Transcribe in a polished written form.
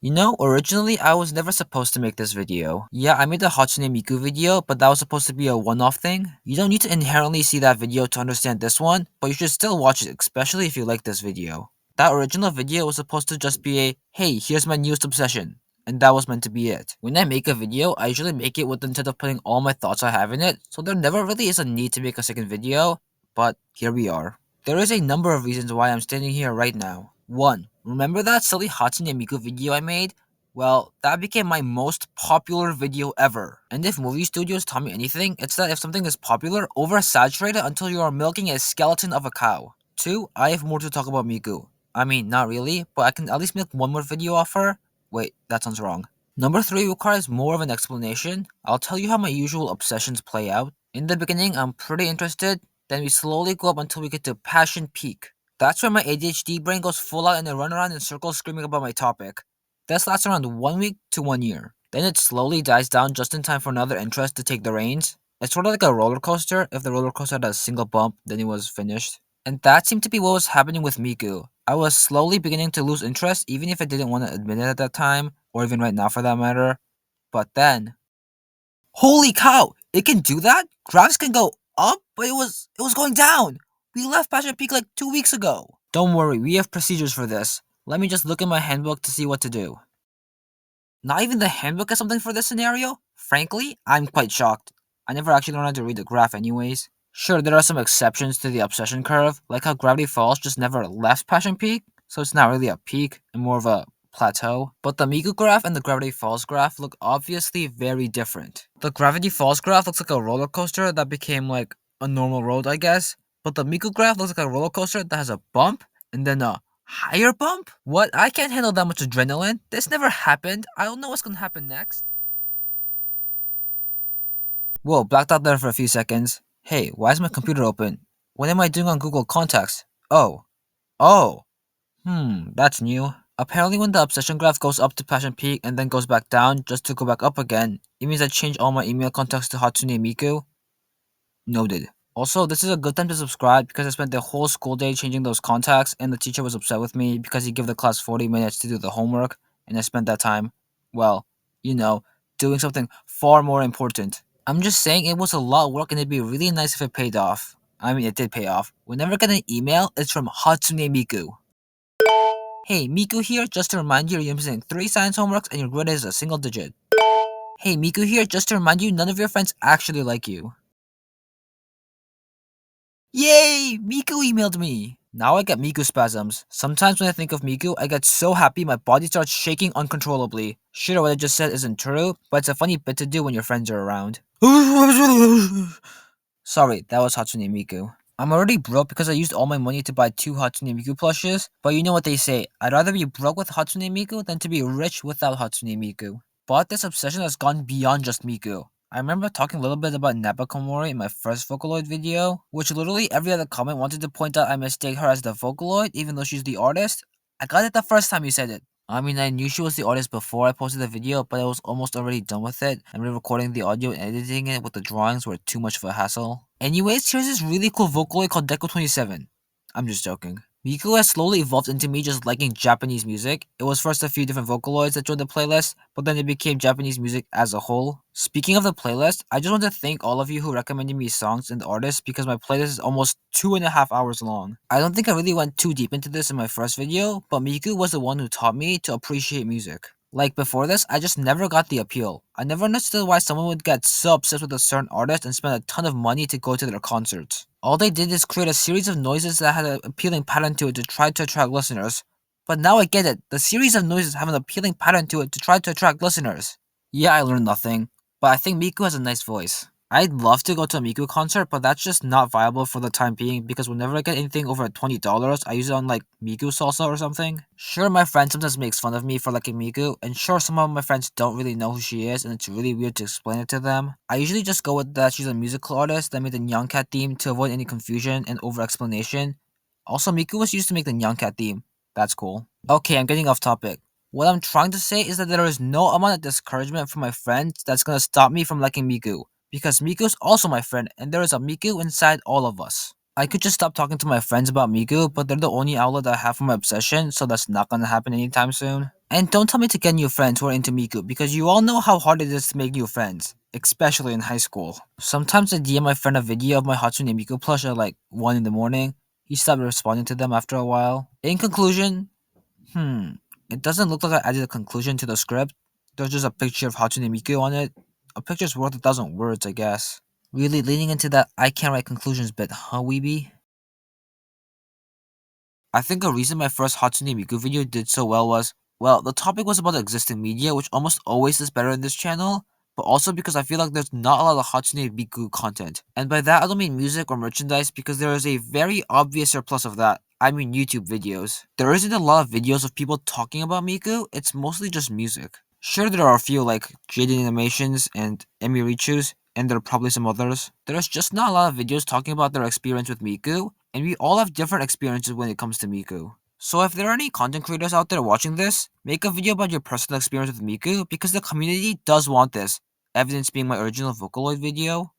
Originally I was never supposed to make this video. Yeah, I made the Hatsune Miku video, but that was supposed to be a one-off thing. You don't need to inherently see that video to understand this one, but you should still watch it, especially if you like this video. That original video was supposed to just be a, hey, here's my newest obsession. And that was meant to be it. When I make a video, I usually make it with the intent of putting all my thoughts I have in it, so there never really is a need to make a second video, but here we are. There is a number of reasons why I'm standing here right now. 1. Remember that silly Hatsune Miku video I made? Well, that became my most popular video ever. And if movie studios taught me anything, it's that if something is popular, oversaturate it until you are milking a skeleton of a cow. 2. I have more to talk about Miku. I mean, not really, but I can at least make one more video off her. Wait, that sounds wrong. Number 3 requires more of an explanation. I'll tell you how my usual obsessions play out. In the beginning, I'm pretty interested, then we slowly go up until we get to passion peak. That's where my ADHD brain goes full out and I run around in circles screaming about my topic. This lasts around 1 week to 1 year. Then it slowly dies down just in time for another interest to take the reins. It's sort of like a roller coaster. If the roller coaster had a single bump, then it was finished. And that seemed to be what was happening with Miku. I was slowly beginning to lose interest, even if I didn't want to admit it at that time, or even right now for that matter. But then, holy cow! It can do that? Graphs can go up, but it was going down. We left Passion Peak like 2 weeks ago. Don't worry, we have procedures for this. Let me just look in my handbook to see what to do. Not even the handbook has something for this scenario? Frankly, I'm quite shocked. I never actually learned how to read the graph anyways. Sure, there are some exceptions to the obsession curve, like how Gravity Falls just never left Passion Peak, so it's not really a peak, and more of a plateau. But the Miku graph and the Gravity Falls graph look obviously very different. The Gravity Falls graph looks like a roller coaster that became like a normal road, I guess. But the Miku graph looks like a roller coaster that has a bump, and then a higher bump? What? I can't handle that much adrenaline. This never happened. I don't know what's gonna happen next. Whoa, blacked out there for a few seconds. Hey, why is my computer open? What am I doing on Google Contacts? Oh. Oh. That's new. Apparently when the obsession graph goes up to Passion Peak and then goes back down just to go back up again, it means I changed all my email contacts to Hatsune Miku. Noted. Also, this is a good time to subscribe because I spent the whole school day changing those contacts and the teacher was upset with me because he gave the class 40 minutes to do the homework and I spent that time, well, doing something far more important. I'm just saying it was a lot of work and it'd be really nice if it paid off. I mean, it did pay off. Whenever I get an email, it's from Hatsune Miku. Hey, Miku here, just to remind you you're missing 3 science homeworks and your grade is a single digit. Hey, Miku here, just to remind you none of your friends actually like you. Yay! Miku emailed me! Now I get Miku spasms. Sometimes when I think of Miku, I get so happy my body starts shaking uncontrollably. Sure, what I just said isn't true, but it's a funny bit to do when your friends are around. Sorry, that was Hatsune Miku. I'm already broke because I used all my money to buy 2 Hatsune Miku plushes, but you know what they say, I'd rather be broke with Hatsune Miku than to be rich without Hatsune Miku. But this obsession has gone beyond just Miku. I remember talking a little bit about Napakomori in my first Vocaloid video, which literally every other comment wanted to point out I mistake her as the Vocaloid even though she's the artist. I got it the first time you said it. I mean, I knew she was the artist before I posted the video, but I was almost already done with it, and re-recording the audio and editing it with the drawings were too much of a hassle. Anyways, here's this really cool Vocaloid called Deco27. I'm just joking. Miku has slowly evolved into me just liking Japanese music. It was first a few different Vocaloids that joined the playlist, but then it became Japanese music as a whole. Speaking of the playlist, I just want to thank all of you who recommended me songs and artists because my playlist is almost 2.5 hours long. I don't think I really went too deep into this in my first video, but Miku was the one who taught me to appreciate music. Like before this, I just never got the appeal. I never understood why someone would get so obsessed with a certain artist and spend a ton of money to go to their concerts. All they did is create a series of noises that had an appealing pattern to it to try to attract listeners. But now I get it, the series of noises have an appealing pattern to it to try to attract listeners. Yeah, I learned nothing, but I think Miku has a nice voice. I'd love to go to a Miku concert, but that's just not viable for the time being because whenever I get anything over $20, I use it on like Miku salsa or something. Sure, my friend sometimes makes fun of me for liking Miku, and sure, some of my friends don't really know who she is, and it's really weird to explain it to them. I usually just go with that she's a musical artist that made the Nyan Cat theme to avoid any confusion and over-explanation. Also, Miku was used to make the Nyan Cat theme. That's cool. Okay, I'm getting off topic. What I'm trying to say is that there is no amount of discouragement from my friends that's gonna stop me from liking Miku. Because Miku is also my friend, and there is a Miku inside all of us. I could just stop talking to my friends about Miku, but they're the only outlet I have for my obsession, so that's not gonna happen anytime soon. And don't tell me to get new friends who are into Miku, because you all know how hard it is to make new friends, especially in high school. Sometimes I DM my friend a video of my Hatsune Miku plush at like 1 in the morning. He stopped responding to them after a while. In conclusion, it doesn't look like I added a conclusion to the script. There's just a picture of Hatsune Miku on it. A picture's worth 1,000 words, I guess. Really leaning into that I can't write conclusions bit, huh, weeby? I think a reason my first Hatsune Miku video did so well was, well, the topic was about existing media, which almost always is better in this channel, but also because I feel like there's not a lot of Hatsune Miku content. And by that, I don't mean music or merchandise, because there is a very obvious surplus of that. I mean YouTube videos. There isn't a lot of videos of people talking about Miku, it's mostly just music. Sure, there are a few like Jaded Animations and Emi Richus, and there are probably some others. There's just not a lot of videos talking about their experience with Miku, and we all have different experiences when it comes to Miku. So if there are any content creators out there watching this, make a video about your personal experience with Miku because the community does want this, evidence being my original Vocaloid video.